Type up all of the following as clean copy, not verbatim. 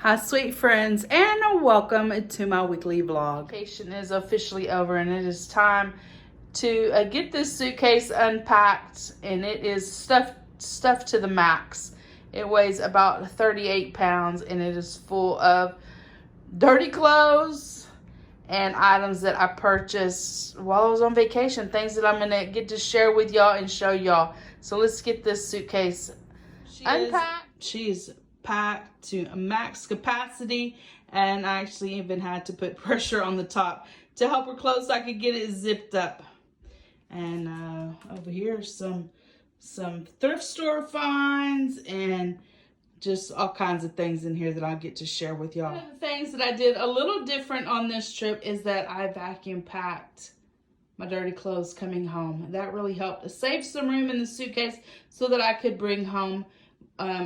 Hi sweet friends, and welcome to my weekly vlog. Vacation is officially over and it is time to get this suitcase unpacked, and it is stuffed to the max. It weighs about 38 pounds and it is full of dirty clothes and items that I purchased while I was on vacation, things that I'm gonna get to share with y'all and show y'all. So let's get this suitcase unpacked. She's packed to max capacity, and I actually even had to put pressure on the top to help her close so I could get it zipped up. And over here some thrift store finds and just all kinds of things in here that I'll get to share with y'all. One of the things that I did a little different on this trip is that I vacuum packed my dirty clothes coming home. That really helped to save some room in the suitcase so that I could bring home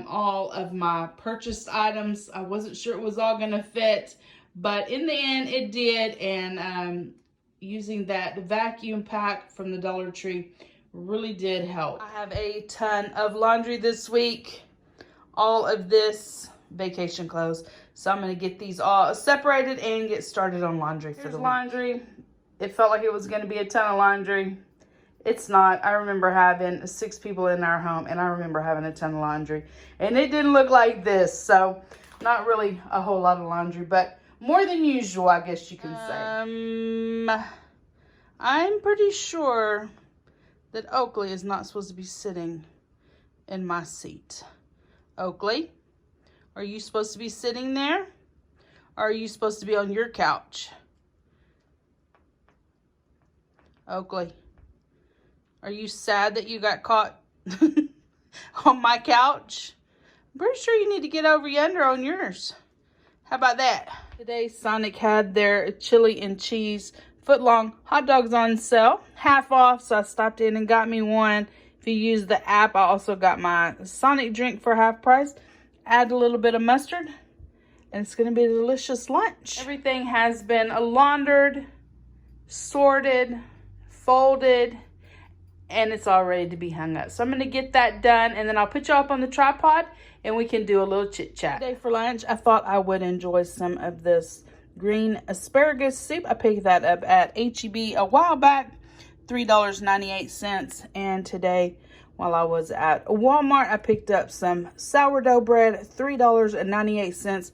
all of my purchased items. I wasn't sure it was all gonna fit, but in the end it did, and using that vacuum pack from the Dollar Tree really did help. I have a ton of laundry this week, all of this vacation clothes, so I'm gonna get these all separated and get started on laundry for the laundry. It felt like it was gonna be a ton of laundry. It's not. I remember having 6 people in our home, and I remember having a ton of laundry. And it didn't look like this, so not really a whole lot of laundry, but more than usual, I guess you can say. I'm pretty sure that Oakley is not supposed to be sitting in my seat. Oakley, are you supposed to be sitting there? Or are you supposed to be on your couch? Oakley, are you sad that you got caught on my couch? I'm pretty sure you need to get over yonder on yours. How about that? Today, Sonic had their chili and cheese foot-long hot dogs on sale, half off, so I stopped in and got me one. If you use the app, I also got my Sonic drink for half price. Add a little bit of mustard, and it's going to be a delicious lunch. Everything has been laundered, sorted, folded, and it's all ready to be hung up. So I'm going to get that done, and then I'll put you up on the tripod and we can do a little chit chat. Today for lunch, I thought I would enjoy some of this green asparagus soup. I picked that up at H-E-B a while back, $3.98. And today, while I was at Walmart, I picked up some sourdough bread, $3.98,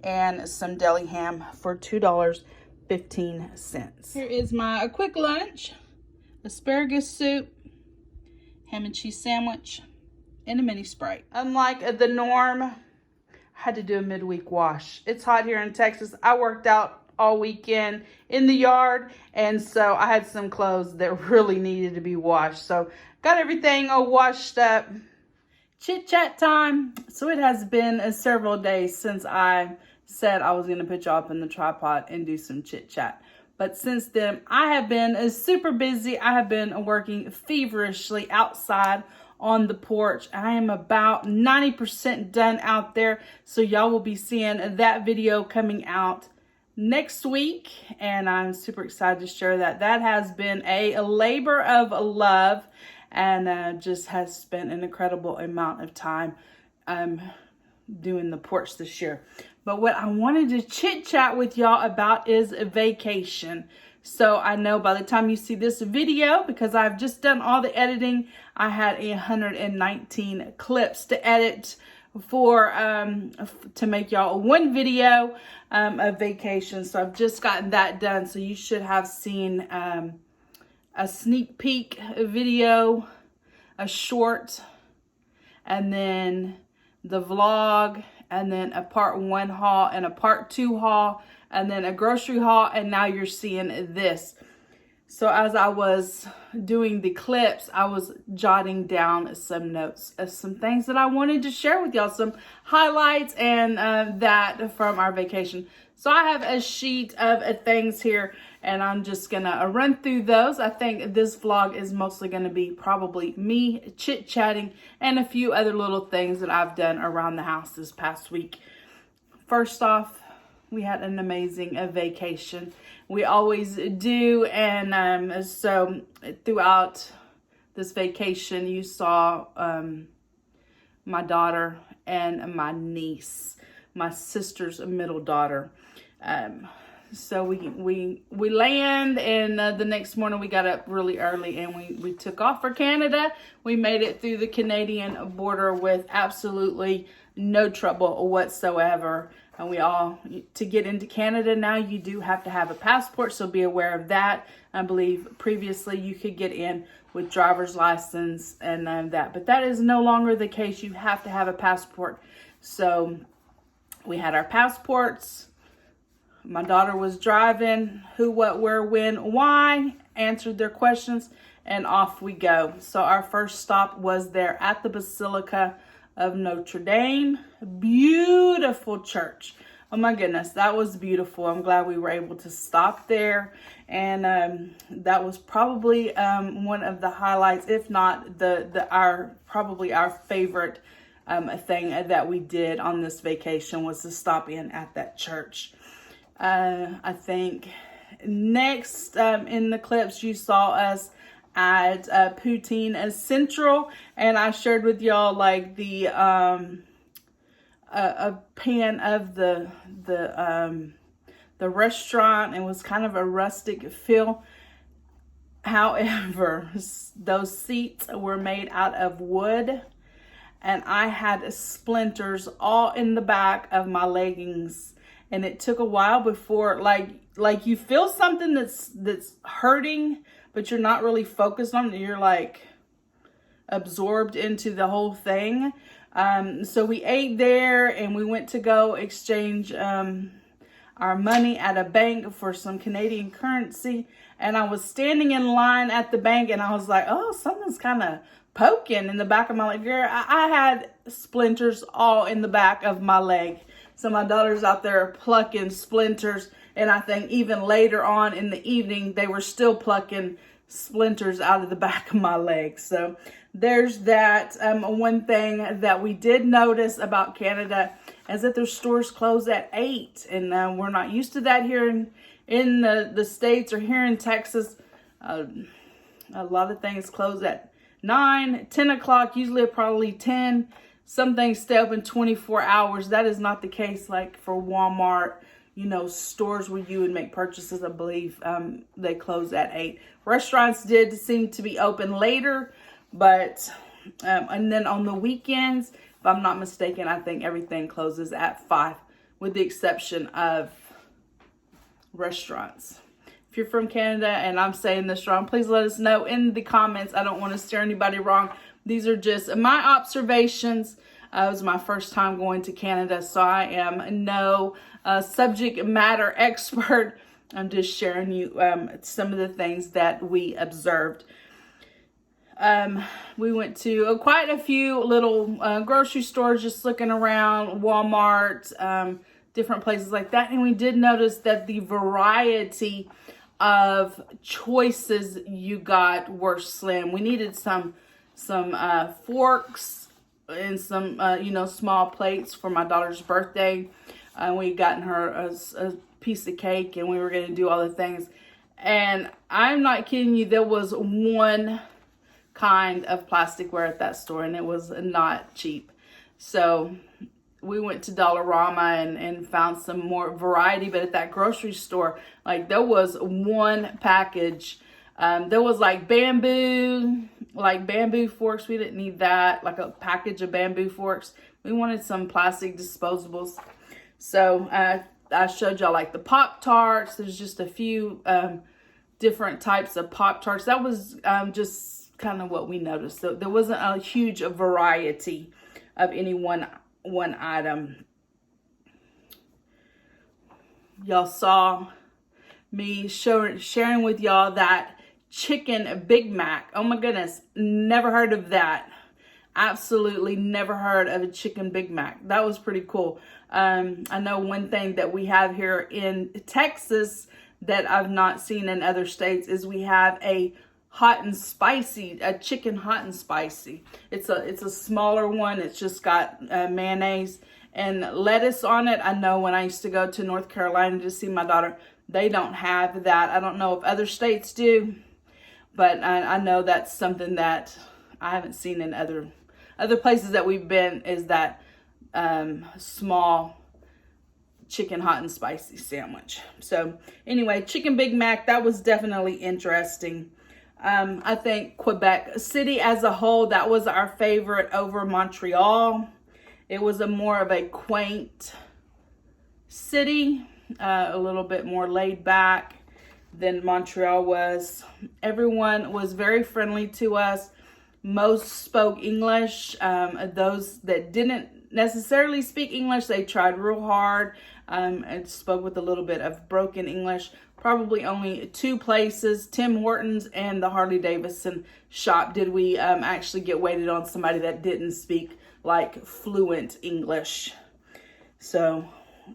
and some deli ham for $2.15. Here is my quick lunch: asparagus soup, ham and cheese sandwich, and a mini Sprite. Unlike the norm, I had to do a midweek wash. It's hot here in Texas. I worked out all weekend in the yard, and so I had some clothes that really needed to be washed. So got everything all washed up. Chit chat time. So it has been several days since I said I was going to put you up in the tripod and do some chit chat. But since then, I have been super busy. I have been working feverishly outside on the porch. I am about 90% done out there. So y'all will be seeing that video coming out next week. And I'm super excited to share that. That has been a labor of love, and just has spent an incredible amount of time doing the porch this year. But what I wanted to chit chat with y'all about is a vacation. So I know by the time you see this video, because I've just done all the editing, I had 119 clips to edit for to make y'all one video of vacation. So I've just gotten that done. So you should have seen a sneak peek video, a short, and then the vlog, and then a part 1 haul and a part 2 haul, and then a grocery haul, and now you're seeing this. So as I was doing the clips, I was jotting down some notes of some things that I wanted to share with y'all, some highlights and that from our vacation. So I have a sheet of things here, and I'm just gonna run through those. I think this vlog is mostly gonna be probably me chit-chatting and a few other little things that I've done around the house this past week. First off, we had an amazing vacation. We always do, and so throughout this vacation, you saw my daughter and my niece my sister's middle daughter. So we land, and the next morning we got up really early and we took off for Canada. We made it through the Canadian border with absolutely no trouble whatsoever. And to get into Canada now, you do have to have a passport, so be aware of that. I believe previously you could get in with driver's license and that, but that is no longer the case. You have to have a passport. So we had our passports. My daughter was driving, who, what, where, when, why, answered their questions, and off we go. So our first stop was there at the Basilica of Notre Dame. Beautiful church. Oh my goodness, that was beautiful. I'm glad we were able to stop there. And that was probably one of the highlights, if not probably our favorite thing that we did on this vacation, was to stop in at that church. I think next in the clips you saw us at Poutine Central, and I shared with y'all like the a pan of the restaurant. It was kind of a rustic feel. However, those seats were made out of wood, and I had splinters all in the back of my leggings. And it took a while before, like you feel something that's hurting, but you're not really focused on it. You're like absorbed into the whole thing. So we ate there, and we went to go exchange our money at a bank for some Canadian currency. And I was standing in line at the bank, and I was like, oh, something's kind of poking in the back of my leg. Girl, I had splinters all in the back of my leg. So my daughter's out there plucking splinters, and I think even later on in the evening, they were still plucking splinters out of the back of my leg. So there's that. One thing that we did notice about Canada is that their stores close at 8, and we're not used to that here in the States or here in Texas. A lot of things close at 9, 10 o'clock, usually probably 10. Some things stay open 24 hours. That is not the case like for Walmart, stores where you would make purchases. I believe they close at 8. Restaurants did seem to be open later, but and then on the weekends, if I'm not mistaken, I think everything closes at 5, with the exception of restaurants. If you're from Canada and I'm saying this wrong, please let us know in the comments. I don't want to steer anybody wrong. These are just my observations. It was my first time going to Canada, so I am no subject matter expert. I'm just sharing you some of the things that we observed. We went to quite a few little grocery stores, just looking around, Walmart, different places like that. And we did notice that the variety of choices you got were slim. We needed some forks and some small plates for my daughter's birthday. We gotten her a piece of cake, and we were going to do all the things. And I'm not kidding you, there was one kind of plasticware at that store, and it was not cheap. So we went to Dollarama and found some more variety. But at that grocery store, like, there was one package. There was like bamboo forks. We didn't need that. Like a package of bamboo forks. We wanted some plastic disposables. So I showed y'all like the Pop-Tarts. There's just a few different types of Pop-Tarts. That was just kind of what we noticed. So there wasn't a huge variety of any one item. Y'all saw me sharing with y'all that chicken Big Mac. Oh my goodness, never heard of that. Absolutely never heard of a chicken Big Mac. That was pretty cool. I know one thing that we have here in Texas that I've not seen in other states is we have a chicken hot and spicy. It's a smaller one. It's just got mayonnaise and lettuce on it. I know when I used to go to North Carolina to see my daughter, they don't have that. I don't know if other states do, but I know that's something that I haven't seen in other places that we've been, is that small chicken hot and spicy sandwich. So anyway, chicken Big Mac, that was definitely interesting. I think Quebec City as a whole, that was our favorite over Montreal. It was a more of a quaint city, a little bit more laid back than Montreal was. Everyone was very friendly to us. Most spoke English. Those that didn't necessarily speak English, they tried real hard and spoke with a little bit of broken English. Probably only 2 places, Tim Hortons and the Harley Davidson shop, did we actually get waited on somebody that didn't speak like fluent English. So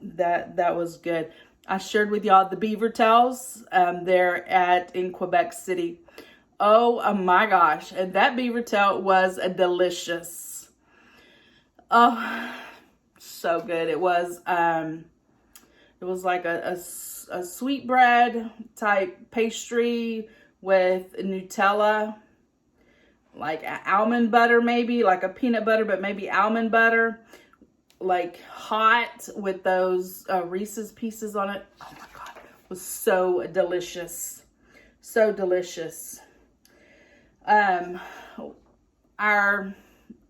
that was good. I shared with y'all the beaver tails there in Quebec City. Oh my gosh, and that beaver tail was delicious. Oh, so good. It was like a sweetbread type pastry with Nutella, like almond butter, maybe like a peanut butter, but maybe almond butter, like hot with those Reese's pieces on it. Oh my God, it was so delicious. So delicious. Our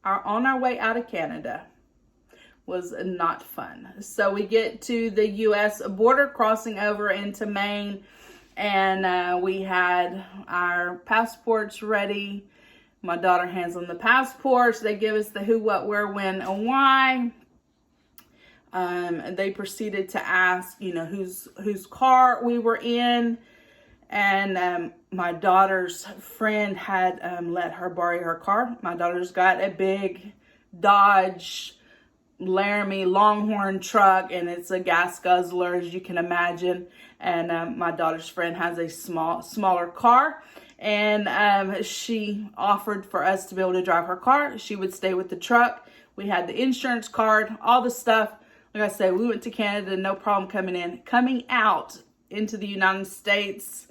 on our way out of Canada was not fun. So we get to the U.S. border, crossing over into Maine, and we had our passports ready. My daughter hands on the passports. They give us the who, what, where, when, and why. They proceeded to ask, whose car we were in. And my daughter's friend had let her borrow her car. My daughter's got a big Dodge Laramie Longhorn truck, and it's a gas guzzler, as you can imagine. And my daughter's friend has a smaller car, and she offered for us to be able to drive her car. She would stay with the truck. We had the insurance card, all the stuff. Like I said, we went to Canada, no problem coming out into the United States.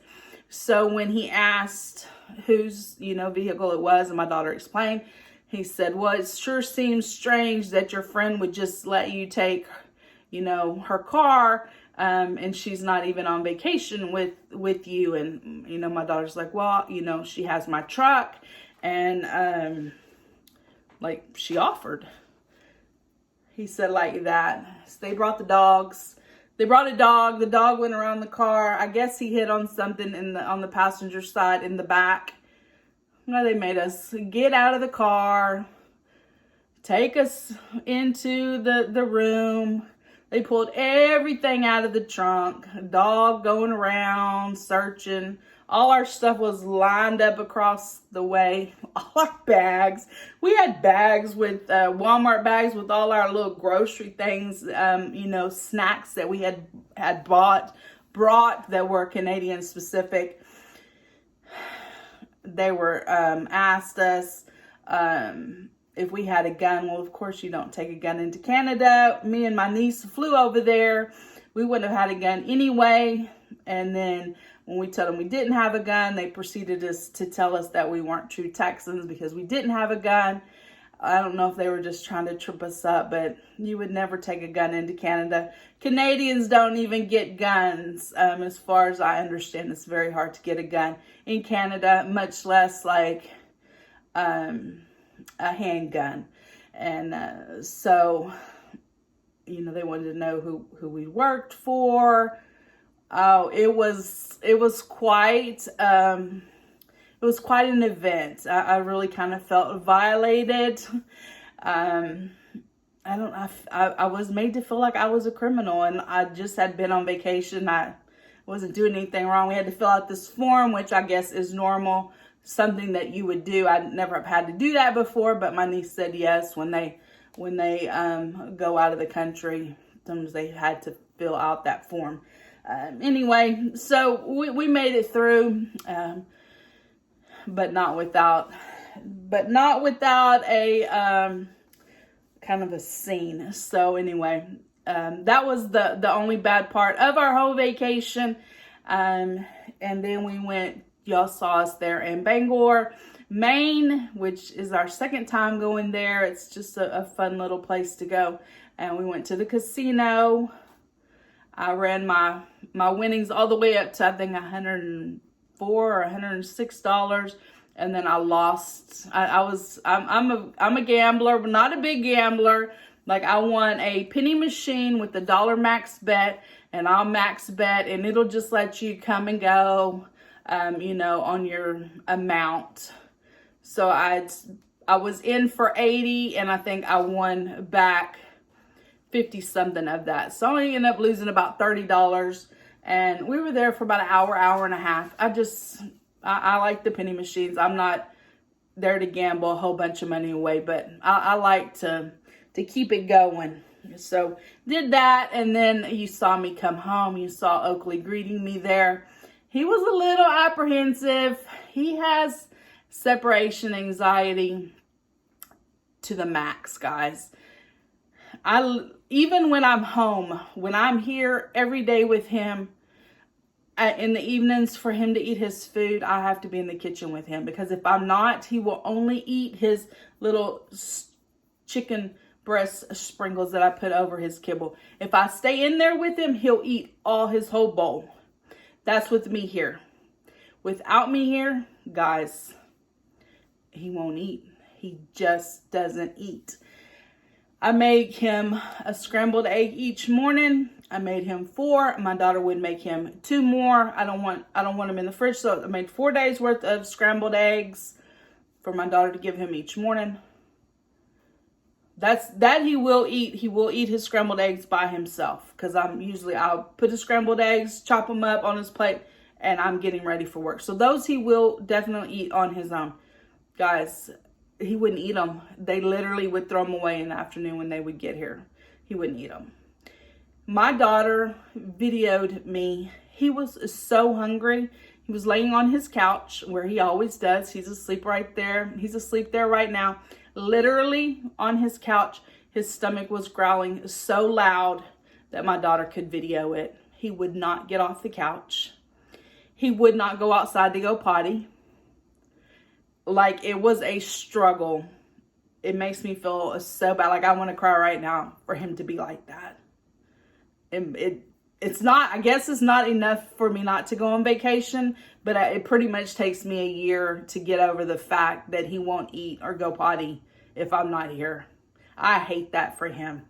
So when he asked whose, vehicle it was, and my daughter explained, he said, well, it sure seems strange that your friend would just let you take, her car, and she's not even on vacation with you. And, my daughter's like, well, she has my truck, and, she offered. He said like that. So they brought the dogs. They brought a dog. The dog went around the car. I guess he hit on something on the passenger side in the back. No, they made us get out of the car, take us into the room. They pulled everything out of the trunk. Dog going around, searching. All our stuff was lined up across the way. All our bags. We had bags with Walmart bags with all our little grocery things, snacks that we had brought that were Canadian specific. They were asked us if we had a gun. Well, of course you don't take a gun into Canada. Me and my niece flew over there. We wouldn't have had a gun anyway. And then when we told them we didn't have a gun, they proceeded to tell us that we weren't true Texans because we didn't have a gun. I don't know if they were just trying to trip us up, but you would never take a gun into Canada. Canadians don't even get guns. As far as I understand, it's very hard to get a gun in Canada, much less like a handgun. And so, they wanted to know who we worked for. Oh, it was quite an event. I really kind of felt violated. I was made to feel like I was a criminal, and I just had been on vacation. I wasn't doing anything wrong. We had to fill out this form, which I guess is normal, something that you would do. I never have had to do that before, but my niece said yes when they go out of the country. Sometimes they had to fill out that form. Anyway, so we made it through, but not without a kind of a scene. So anyway, that was the only bad part of our whole vacation. And then we went. Y'all saw us there in Bangor, Maine, which is our second time going there. It's just a fun little place to go. And we went to the casino. I ran my winnings all the way up to I think $104 or $106, and then I lost. I'm a gambler, but not a big gambler. Like, I won a penny machine with the dollar max bet, and I'll max bet, and it'll just let you come and go, you know, on your amount. So I was in for 80, and I think I won back 50 something of that. So I ended up losing about $30, and we were there for about an hour and a half. I like the penny machines. I'm not there to gamble a whole bunch of money away, but I like to keep it going. So did that, and then you saw me come home. You saw Oakley greeting me there. He was a little apprehensive. He has separation anxiety to the max, guys. Even when I'm home, when I'm here every day with him, in the evenings for him to eat his food, I have to be in the kitchen with him, because if I'm not, he will only eat his little chicken breast sprinkles that I put over his kibble. If I stay in there with him, he'll eat all his whole bowl. That's with me here. Without me here, guys, he won't eat. He just doesn't eat. I make him a scrambled egg each morning. I made him 4. My daughter would make him 2 more. I don't want him in the fridge, so I made 4 days worth of scrambled eggs for my daughter to give him each morning. That he will eat. He will eat his scrambled eggs by himself, because I'll put the scrambled eggs, chop them up on his plate, and I'm getting ready for work. So those he will definitely eat on his own. Guys, he wouldn't eat them. They literally would throw them away in the afternoon when they would get here. He wouldn't eat them. My daughter videoed me. He was so hungry. He was laying on his couch where he always does. He's asleep right there. He's asleep there right now. Literally on his couch, his stomach was growling so loud that my daughter could video it. He would not get off the couch. He would not go outside to go potty. Like, it was a struggle. It makes me feel so bad. Like, I want to cry right now for him to be like that. It's not, I guess it's not enough for me not to go on vacation, but it pretty much takes me a year to get over the fact that he won't eat or go potty if I'm not here. I hate that for him.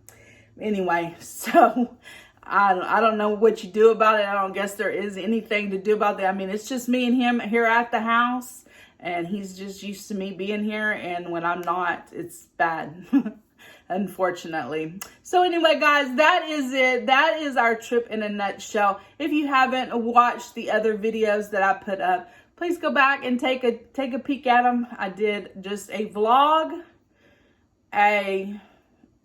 Anyway, so I don't know what you do about it. I don't guess there is anything to do about that. I mean, it's just me and him here at the house, and he's just used to me being here, and when I'm not, it's bad. Unfortunately. So anyway, guys, that is it. That is our trip in a nutshell. If you haven't watched the other videos that I put up, please go back and take a peek at them. I did just a vlog, a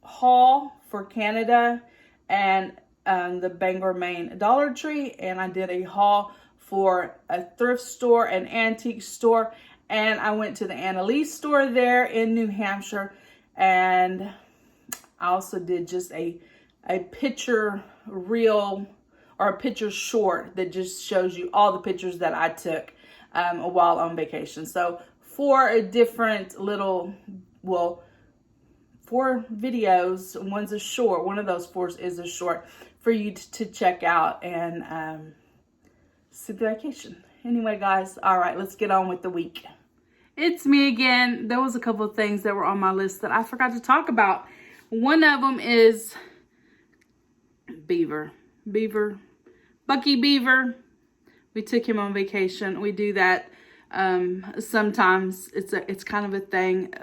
haul for Canada, and the Bangor, Maine Dollar Tree, and I did a haul for a thrift store, an antique store, and I went to the Annalise store there in New Hampshire, and I also did just a picture reel, or a picture short that just shows you all the pictures that I took while on vacation. So 4 different little, well, 4 videos. One's a short. One of those 4 is a short for you to check out and see the vacation. Anyway, guys, all right, let's get on with the week. It's me again. There was a couple of things that were on my list that I forgot to talk about. One of them is Beaver. Bucky Beaver. We took him on vacation. We do that sometimes. It's kind of a thing.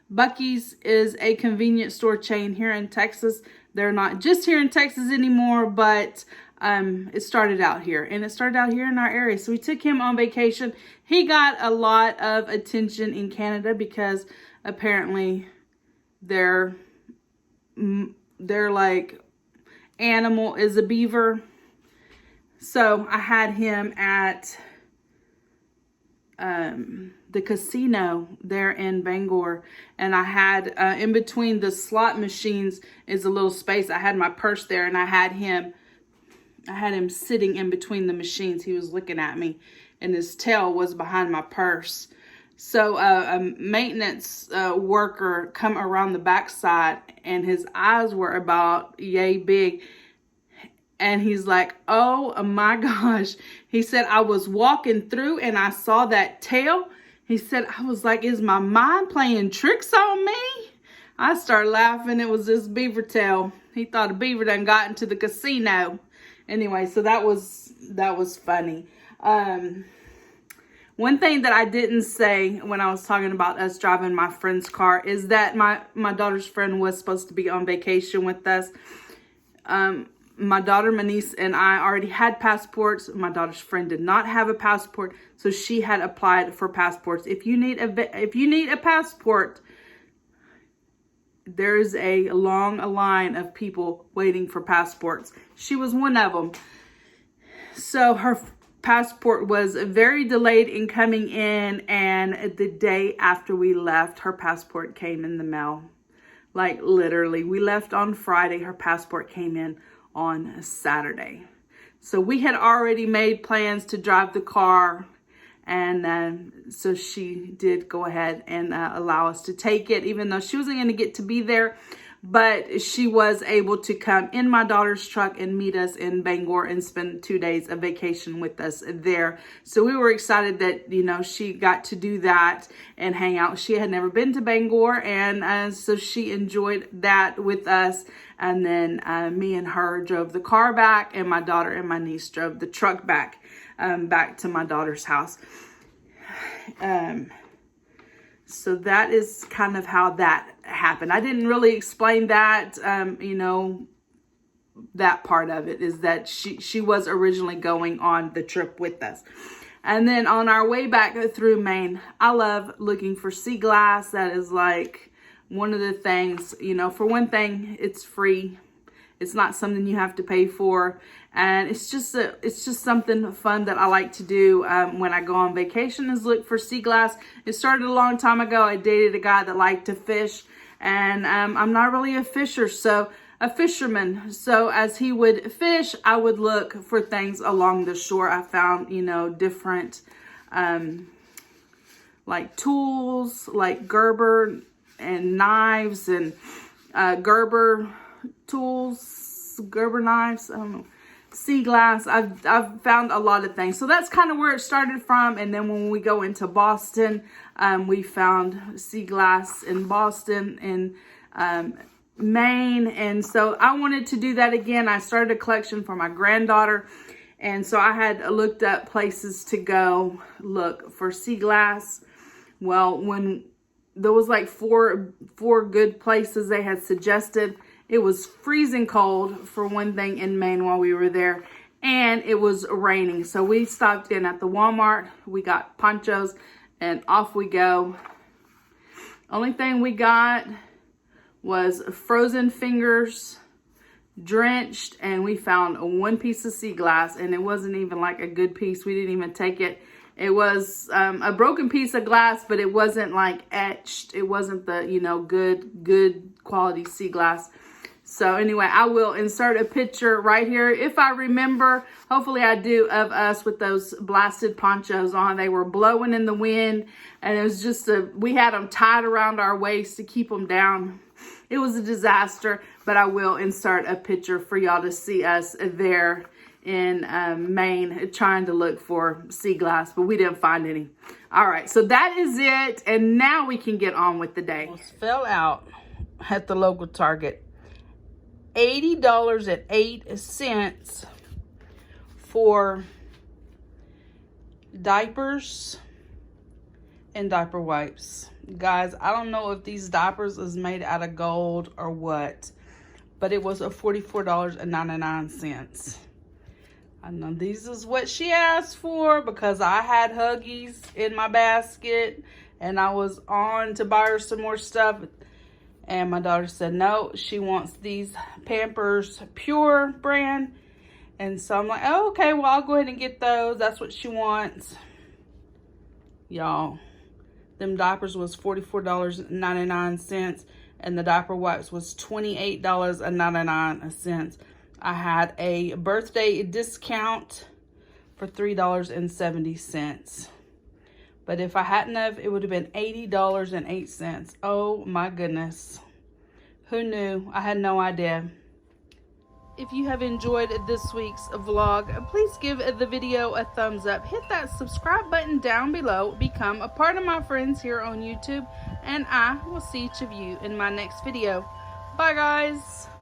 Bucky's is a convenience store chain here in Texas. They're not just here in Texas anymore, but it started out here, and it started out here in our area. So we took him on vacation. He got a lot of attention in Canada because apparently their like animal is a beaver. So I had him at the casino there in Bangor, and I had in between the slot machines is a little space. I had my purse there, and I had him sitting in between the machines. He was looking at me, and his tail was behind my purse. So a maintenance worker come around the backside, and his eyes were about yay big. And he's like, oh my gosh. He said, I was walking through and I saw that tail. He said, I was like, is my mind playing tricks on me? I started laughing. It was this beaver tail. He thought a beaver done got into the casino. Anyway, so that was funny. One thing that I didn't say when I was talking about us driving my friend's car is that my daughter's friend was supposed to be on vacation with us. My daughter, my niece, and I already had passports. My daughter's friend did not have a passport, so she had applied for passports. If you need a passport, there's a long line of people waiting for passports. She was one of them. So her passport was very delayed in coming in, and the day after we left, her passport came in the mail. Like literally, we left on Friday, her passport came in on Saturday. So we had already made plans to drive the car, and so she did go ahead and allow us to take it, even though she wasn't going to get to be there. But she was able to come in my daughter's truck and meet us in Bangor and spend 2 days of vacation with us there. So we were excited that, you know, she got to do that and hang out. She had never been to Bangor, and so she enjoyed that with us. And then me and her drove the car back, and my daughter and my niece drove the truck back, back to my daughter's house. So that is kind of how that happened. I didn't really explain that, you know, that part of it is that she was originally going on the trip with us. And then on our way back through Maine, I love looking for sea glass. That is like one of the things, you know, for one thing, it's free. It's not something you have to pay for. And it's just something fun that I like to do when I go on vacation is look for sea glass. It started a long time ago. I dated a guy that liked to fish, and I'm not really a fisherman. So as he would fish, I would look for things along the shore. I found, you know, different like tools, like Gerber and knives and Gerber tools, Gerber knives, I don't know, sea glass. I've found a lot of things. So that's kind of where it started from. And then when we go into Boston, we found sea glass in Boston and Maine. And so I wanted to do that again. I started a collection for my granddaughter. And so I had looked up places to go look for sea glass. Well, when there was like four good places they had suggested, it was freezing cold for one thing in Maine while we were there, and it was raining. So we stopped in at the Walmart. We got ponchos, and off we go. Only thing we got was frozen fingers, drenched, and we found one piece of sea glass, and it wasn't even like a good piece. We didn't even take it. It was a broken piece of glass, but it wasn't like etched. It wasn't the, you know, good quality sea glass. So anyway, I will insert a picture right here if I remember. Hopefully I do, of us with those blasted ponchos on. They were blowing in the wind, and it was just we had them tied around our waist to keep them down. It was a disaster, but I will insert a picture for y'all to see us there in Maine trying to look for sea glass, but we didn't find any. All right, so that is it, and now we can get on with the day. Almost fell out at the local Target. $80.08 for diapers and diaper wipes. Guys, I don't know if these diapers is made out of gold or what, but it was a $44.99. I know this is what she asked for because I had Huggies in my basket and I was on to buy her some more stuff. And my daughter said, no, she wants these Pampers Pure brand. And so I'm like, oh, okay, well, I'll go ahead and get those. That's what she wants. Y'all, them diapers was $44.99. And the diaper wipes was $28.99. I had a birthday discount for $3.70. But if I hadn't have, it would have been $80.08. Oh my goodness. Who knew? I had no idea. If you have enjoyed this week's vlog, please give the video a thumbs up. Hit that subscribe button down below. Become a part of my friends here on YouTube. And I will see each of you in my next video. Bye, guys.